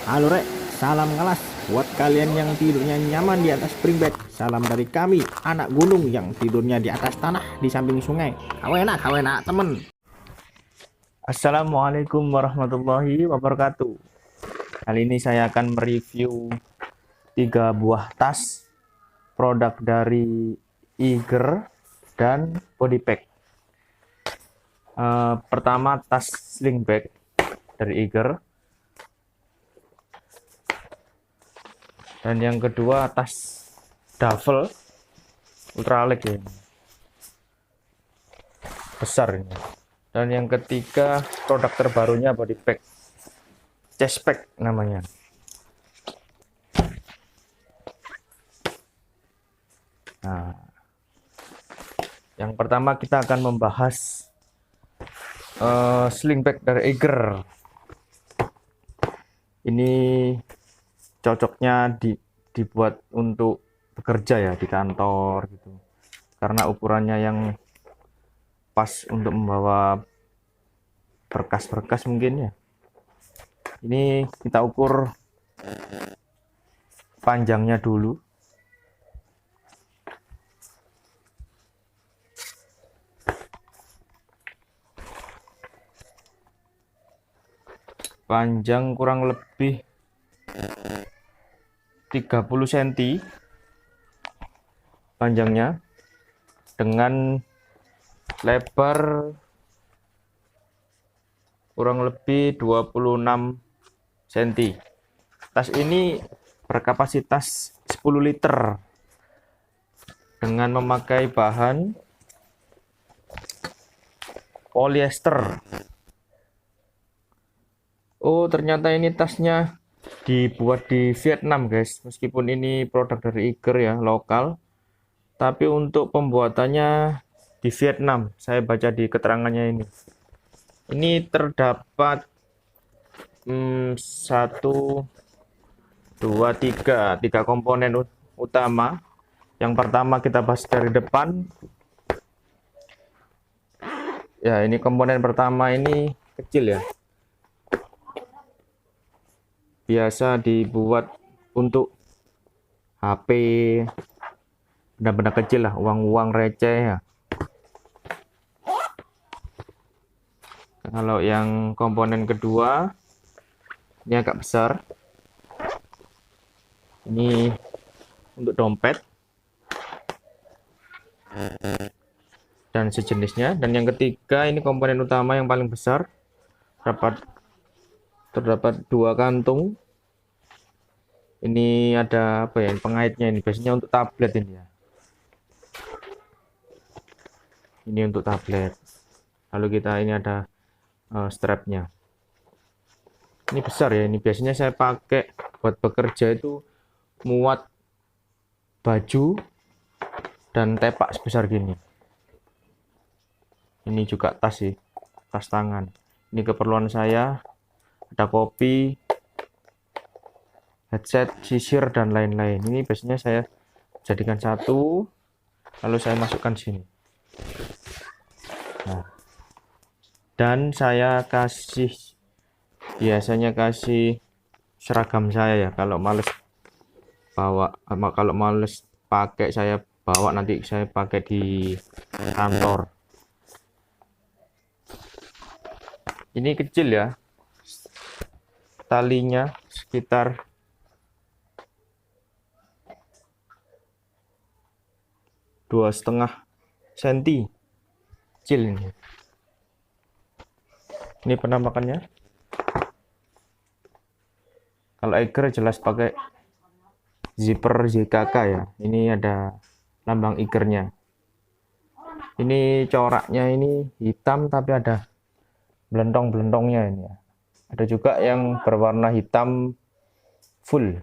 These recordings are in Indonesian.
Halo Rek, salam ngelas buat kalian yang tidurnya nyaman di atas spring bed. Salam dari kami, anak gunung yang tidurnya di atas tanah di samping sungai. Kawena temen. Assalamualaikum warahmatullahi wabarakatuh. Kali ini saya akan mereview 3 buah tas produk dari Eiger dan Bodypack. Pertama tas sling bag dari Eiger. Dan yang kedua tas duffel ultralight ya, besar ini. Dan yang ketiga produk terbarunya Bodypack, chest pack namanya. Nah, yang pertama kita akan membahas sling bag dari Eiger. Ini cocoknya dibuat untuk bekerja ya di kantor gitu, karena ukurannya yang pas untuk membawa berkas-berkas mungkin ya. Ini kita ukur panjangnya dulu. Panjang kurang lebih 30 cm panjangnya, dengan lebar kurang lebih 26 cm. Tas ini berkapasitas 10 liter dengan memakai bahan polyester. Oh, ternyata ini tasnya dibuat di Vietnam, guys. Meskipun ini produk dari Eiger ya, lokal, tapi untuk pembuatannya di Vietnam. Saya baca di keterangannya ini. Ini terdapat 3 komponen utama. Yang pertama kita bahas dari depan. Ya, ini komponen pertama ini kecil ya. Biasa dibuat untuk HP, benda-benda kecil lah, uang-uang receh ya. Kalau yang komponen kedua ini agak besar. Ini untuk dompet dan sejenisnya. Dan yang ketiga ini komponen utama yang paling besar. Terdapat 2 kantung. Ini ada apa ya, pengaitnya ini biasanya untuk tablet ini ya. Ini untuk tablet. Lalu kita ini ada strapnya. Ini besar ya. Ini biasanya saya pakai buat bekerja itu, muat baju dan tepak sebesar gini. Ini juga tas sih, tas tangan. Ini keperluan saya. Ada kopi, headset, sisir, dan lain-lain. Ini biasanya saya jadikan satu, lalu saya masukkan sini. Nah, dan saya biasanya kasih seragam saya ya. Kalau males pakai, saya bawa, nanti saya pakai di kantor. Ini kecil ya, talinya sekitar 2,5 cm, kecil ini. Ini penampakannya. Kalau Eiger jelas pakai zipper ZKK ya. Ini ada lambang Eigernya. Ini coraknya ini hitam tapi ada belentong-belentongnya ini ya. Ada juga yang berwarna hitam full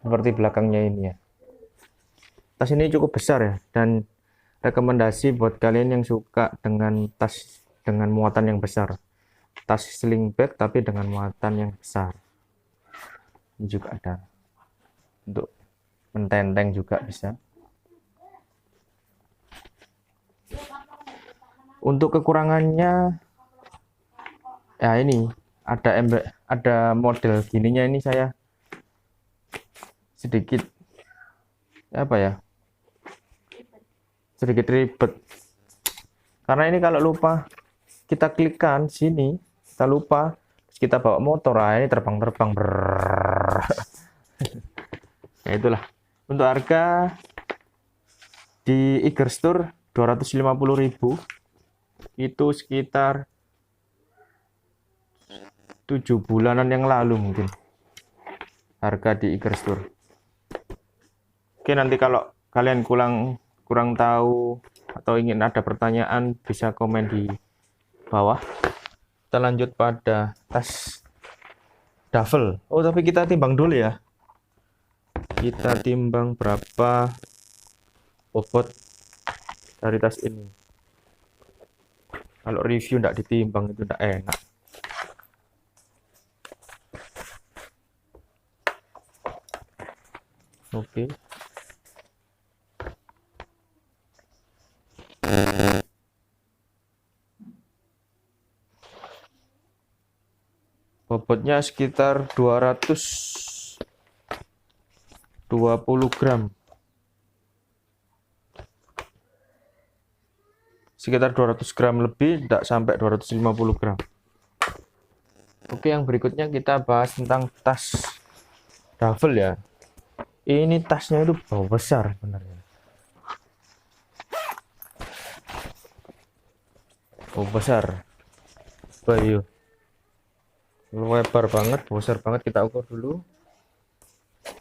seperti belakangnya ini ya. Tas ini cukup besar ya, dan rekomendasi buat kalian yang suka dengan tas dengan muatan yang besar. Tas sling bag tapi dengan muatan yang besar. Ini juga ada untuk mententeng juga bisa. Untuk kekurangannya ya ini ada model gininya, ini saya sedikit apa ya, sedikit ribet karena ini kalau lupa kita klikkan sini, kita lupa kita bawa motor, ini terbang-terbang. Ya itulah. Untuk harga di Iger Store 250.000, itu sekitar 7 bulanan yang lalu mungkin harga di Iger Store. Oke, nanti kalau kalian kurang tahu atau ingin ada pertanyaan bisa komen di bawah. Kita lanjut pada tas duffel. Oh, tapi kita timbang dulu ya. Kita timbang berapa bobot dari tas ini. Kalau review tidak ditimbang itu tidak enak. Oke. Bobotnya sekitar 220 gram. Sekitar 200 gram lebih, tidak sampai 250 gram. Oke, yang berikutnya kita bahas tentang tas duffel ya. Ini tasnya itu besar sebenarnya. Besar. Bayu. Lebar banget, besar banget. Kita ukur dulu.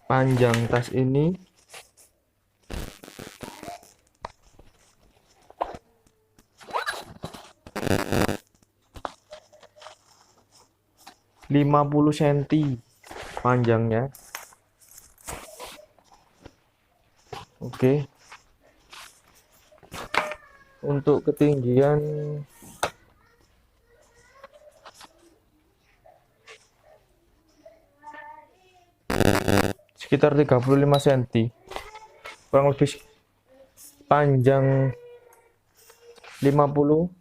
Panjang tas ini 50 cm panjangnya. Oke. Untuk ketinggian sekitar 35 cm. Kurang lebih panjang 50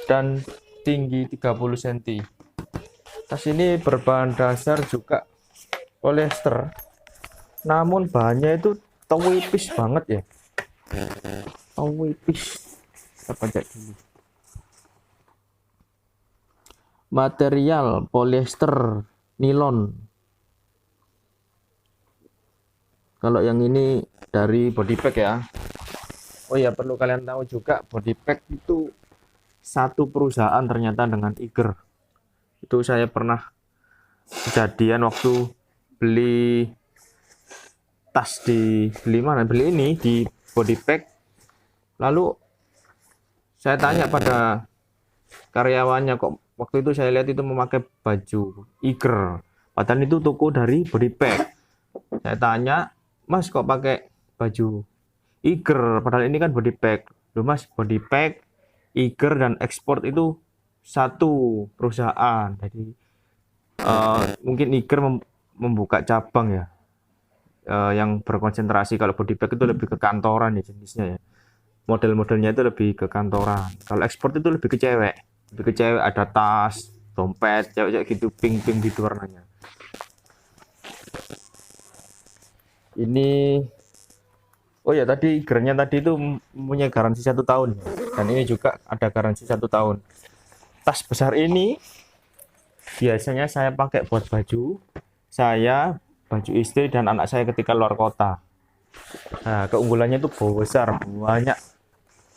dan tinggi 30 cm. Tas ini berbahan dasar juga polyester, namun bahannya itu tipis banget ya. Tipis. Kita pajak dulu. Material polyester nilon. Kalau yang ini dari body pack ya. Oh ya, perlu kalian tahu juga body pack itu satu perusahaan ternyata dengan Iger. Itu saya pernah kejadian waktu beli tas beli ini di body pack. Lalu saya tanya pada karyawannya, kok waktu itu saya lihat itu memakai baju Iger, padahal itu toko dari body pack. Saya tanya, Mas kok pakai baju Iger padahal ini kan body pack? Loh Mas, body pack, Iger dan ekspor itu satu perusahaan. Jadi mungkin Iger membuka cabang ya, yang berkonsentrasi. Kalau body pack itu lebih ke kantoran ya jenisnya ya, model-modelnya itu lebih ke kantoran. Kalau ekspor itu lebih ke cewek, ada tas, dompet, cewek gitu, pink gitu warnanya. Ini oh ya, tadi Igernya tadi itu punya garansi 1 tahun dan ini juga ada garansi 1 tahun. Tas besar ini biasanya saya pakai buat baju saya, baju istri dan anak saya ketika luar kota. Nah, keunggulannya itu besar, banyak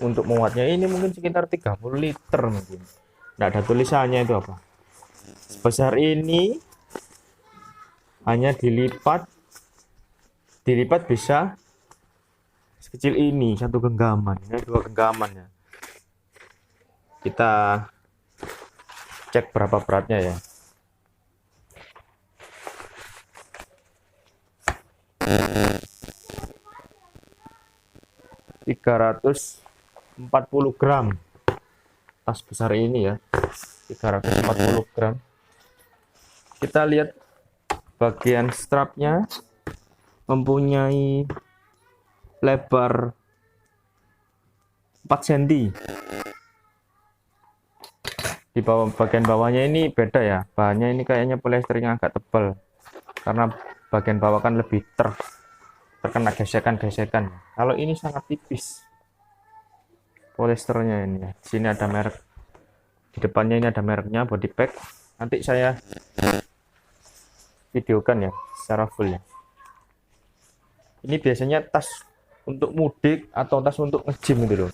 untuk muatnya. Ini mungkin sekitar 30 liter mungkin. Nggak ada tulisannya itu apa. Sebesar ini hanya dilipat bisa sekecil ini, 1 genggaman. Ini 2 genggaman ya. Kita cek berapa beratnya ya. ...340 gram. Tas besar ini ya, 340 gram. Kita lihat bagian strapnya mempunyai lebar 4 cm. Di bagian bawahnya ini beda ya, bahannya ini kayaknya polyester yang agak tebal karena bagian bawah kan lebih terkena gesekan-gesekan. Kalau ini sangat tipis polyesternya ini ya. Di sini ada merek, di depannya ini ada mereknya Bodypack. Nanti saya videokan ya secara full ya. Ini biasanya tas untuk mudik atau tas untuk nge-gym gitu loh.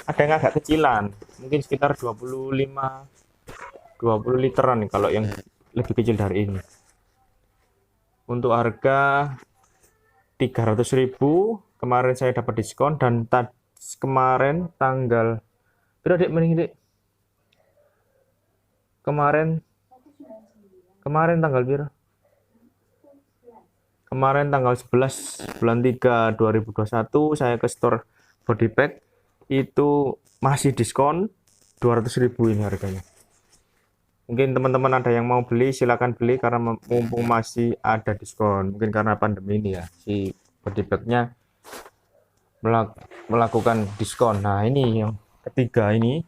Ada yang agak kecilan, mungkin sekitar 20 literan nih kalau yang lebih kecil dari ini. Untuk harga 300.000 kemarin saya dapat diskon, dan kemarin tanggal berapa Dek, mending Dek? Kemarin tanggal berapa? Kemarin tanggal 11 bulan 3 2021 saya ke store Bodypack itu masih diskon 200.000 ini harganya. Mungkin teman-teman ada yang mau beli, silakan beli karena mumpung masih ada diskon. Mungkin karena pandemi ini ya, si Bodypacknya melakukan diskon. Nah ini yang ketiga, ini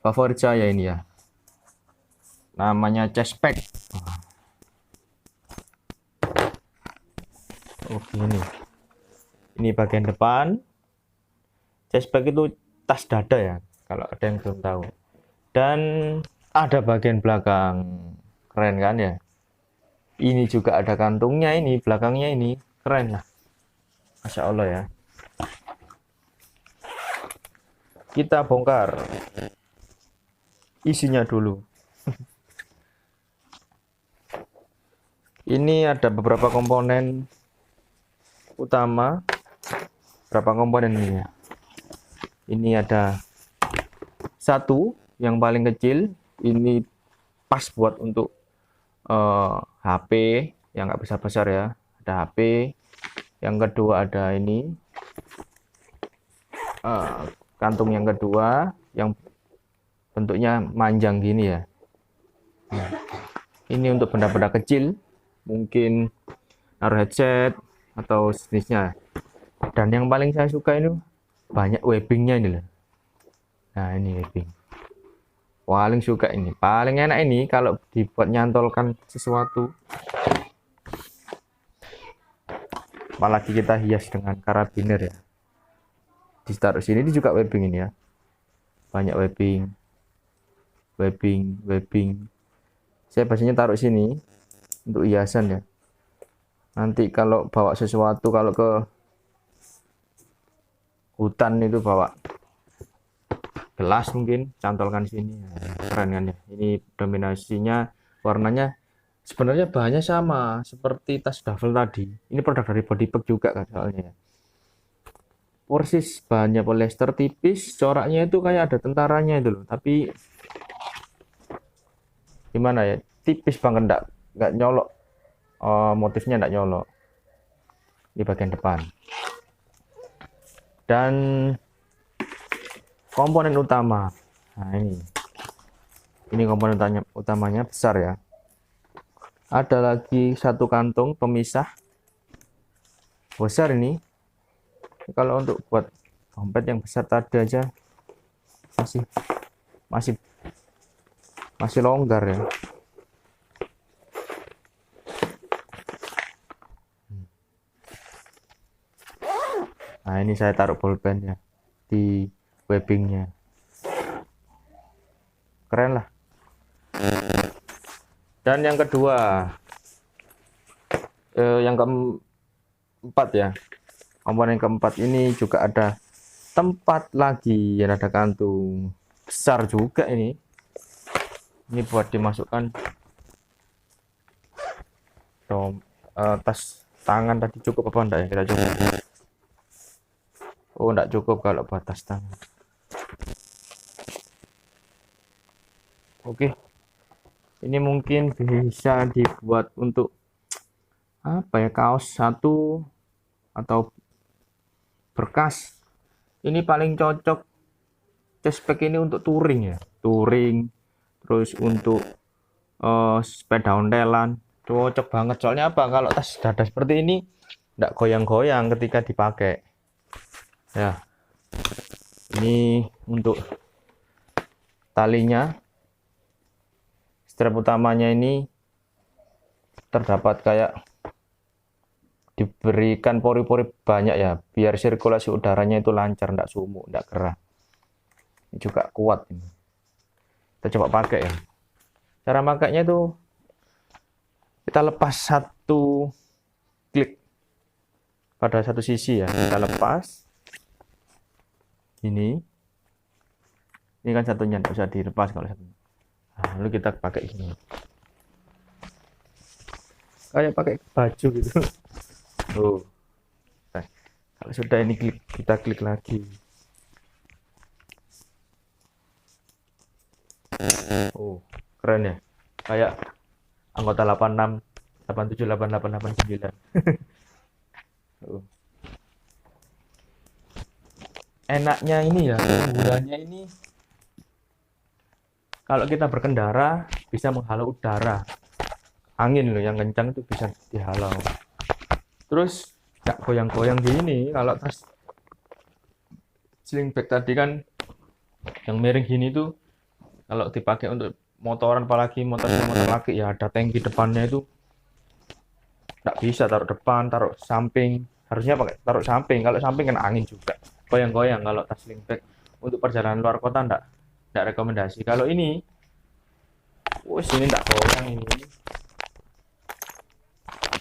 favorit saya ini ya, namanya chest pack. Oke, ini bagian depan. Chest pack itu tas dada ya, kalau ada yang belum tahu. Dan ada bagian belakang, keren kan ya. Ini juga ada kantungnya, ini belakangnya ini keren lah, Masya Allah ya. Kita bongkar isinya dulu. Ini ada beberapa komponen utama, berapa komponen ini ya. Ini ada satu yang paling kecil, ini pas buat untuk HP yang nggak besar-besar ya, ada HP. Yang kedua ada ini kantung yang kedua yang bentuknya manjang gini ya. Ini untuk benda-benda kecil, mungkin naruh headset atau sejenisnya. Dan yang paling saya suka ini banyak webbingnya ini loh. Nah ini webbing, paling suka ini, paling enak ini kalau dibuat nyantolkan sesuatu, apalagi kita hias dengan karabiner ya, ditaruh sini. Ini juga webbing ini ya, banyak webbing. Saya biasanya taruh sini untuk hiasan ya. Nanti kalau bawa sesuatu, kalau ke hutan itu bawa gelas mungkin cantolkan sini. Keren kan ya. Ini dominasinya, warnanya sebenarnya bahannya sama seperti tas duffel tadi. Ini produk dari Bodypack juga kan soalnya ya. Persis bahannya polyester tipis, coraknya itu kayak ada tentaranya itu loh, tapi gimana ya, tipis banget, nggak nyolok, motifnya nggak nyolok. Di bagian depan. Dan komponen utama, nah ini komponen utamanya besar ya. Ada lagi satu kantung pemisah besar ini. Kalau untuk buat dompet yang besar tadi aja masih longgar ya. Nah ini saya taruh bolpen ya di webbingnya, keren lah. Dan yang kedua, yang keempat ya, komponen keempat ini juga ada tempat lagi, ya ada kantung besar juga ini buat dimasukkan tas tangan. Tadi cukup apa enggak ya, kita coba. Oh enggak cukup kalau buat tas tangan. Oke, ini mungkin bisa dibuat untuk apa ya, kaos satu atau berkas. Ini paling cocok chest pack ini untuk touring ya, terus untuk sepeda ontelan cocok banget. Soalnya apa, kalau tas dada seperti ini enggak goyang-goyang ketika dipakai ya. Ini untuk talinya, strap utamanya ini terdapat kayak diberikan pori-pori banyak ya, biar sirkulasi udaranya itu lancar, enggak sumuk, enggak gerah. Ini juga kuat ini. Kita coba pakai ya. Cara makainya itu kita lepas satu klik pada satu sisi ya, kita lepas ini kan satunya nggak usah dilepas kalau satunya. Nah, lalu kita pakai gini kayak pakai baju gitu. Nah, kalau sudah ini klik, kita klik lagi. Keren ya, kayak anggota 86 87 88 89. Enaknya ini ya, penggunanya ini kalau kita berkendara bisa menghalau udara, angin loh yang kencang itu bisa dihalau. Terus nggak goyang-goyang gini. Kalau tas sling bag tadi kan yang miring gini tuh, kalau dipakai untuk motoran, apalagi motor laki ya, ada tangki depannya itu nggak bisa taruh depan, taruh samping. Harusnya pakai taruh samping. Kalau samping kan angin juga goyang-goyang. Kalau tas sling bag untuk perjalanan luar kota nggak rekomendasi. Kalau ini, ini nggak goyang ini.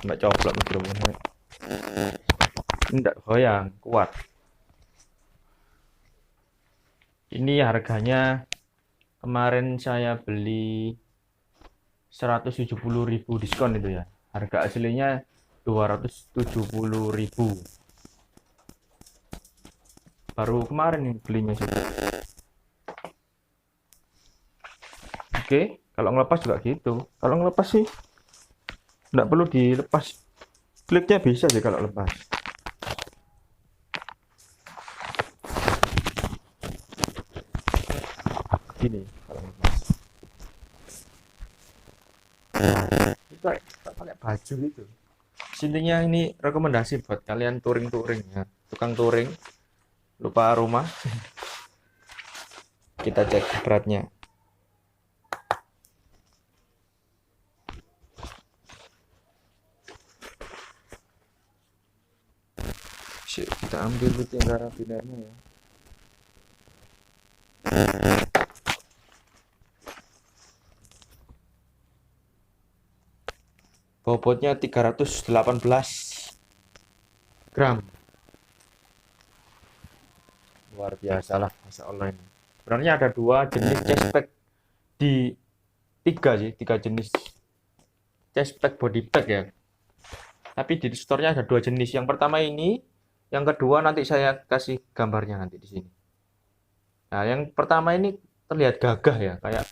Nggak coplok mikrofonnya. Ini nggak goyang, kuat. Ini harganya kemarin saya beli 170.000 diskon itu ya. Harga aslinya 270.000. Baru kemarin nih belinya sih. Oke, kalau ngelepas juga gitu. Kalau ngelepas sih nggak perlu dilepas. Kliknya bisa sih kalau lepas. Gini kalau lepas. Kita pakai baju gitu. Intinya ini rekomendasi buat kalian touring-touring ya. Tukang touring lupa rumah. Kita cek beratnya. Kita ambil dulu yang karabinernya ya. Bobotnya 318 gram. Luar biasa lah, Masya Allah ini. Sebenarnya ada dua jenis chest pack, tiga jenis chest pack body pack ya. Tapi di store-nya ada dua jenis. Yang pertama ini, yang kedua nanti saya kasih gambarnya nanti di sini. Nah, yang pertama ini terlihat gagah ya, kayak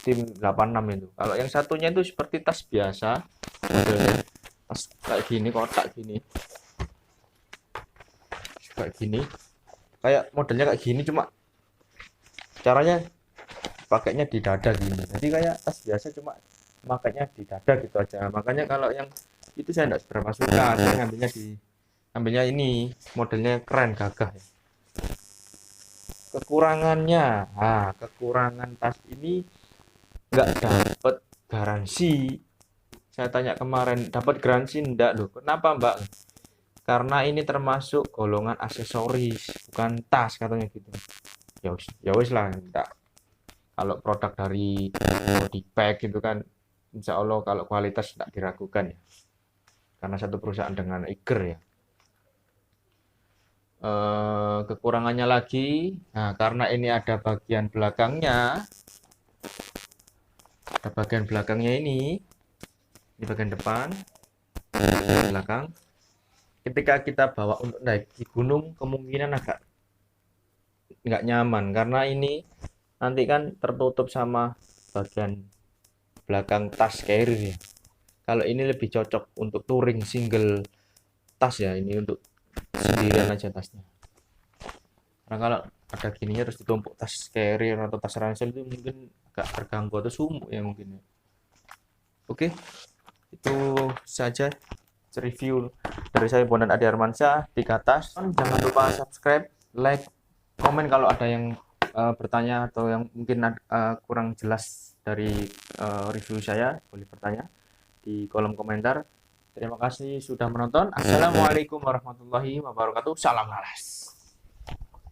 tim 86 itu. Kalau yang satunya itu seperti tas biasa, modelnya tas kayak gini, kotak gini. Kayak gini. Kayak modelnya kayak gini, cuma caranya pakainya di dada gini. Jadi kayak tas biasa, cuma makanya di dada gitu aja. Makanya kalau yang itu saya enggak seberapa suka. Saya ngambilnya ini, modelnya keren, gagah ya. Kekurangannya, kekurangan tas ini nggak dapat garansi. Saya tanya kemarin, dapat garansi enggak loh? Kenapa mbak? Karena ini termasuk golongan aksesoris, bukan tas katanya gitu. Ya wis lah, enggak. Kalau produk dari body pack gitu kan, insya Allah kalau kualitas tidak diragukan ya. Karena satu perusahaan dengan Iker ya. Kekurangannya lagi, nah karena ini ada bagian belakangnya, ini bagian depan, bagian belakang. Ketika kita bawa untuk naik di gunung, kemungkinan agak nggak nyaman karena ini nanti kan tertutup sama bagian belakang tas carrier ya. Kalau ini lebih cocok untuk touring single tas ya, ini untuk sendirian aja tasnya. Karena kalau ada gininya terus ditumpuk tas carrier atau tas ransel itu mungkin agak terganggu atau sumuk ya mungkin ya. Oke, itu saja review dari saya Bondan Adi Armansyah di atas. Jangan lupa subscribe, like, komen kalau ada yang bertanya atau yang mungkin kurang jelas dari review saya, boleh bertanya. di kolom komentar. Terima kasih sudah menonton. Assalamualaikum warahmatullahi wabarakatuh. Salam laras.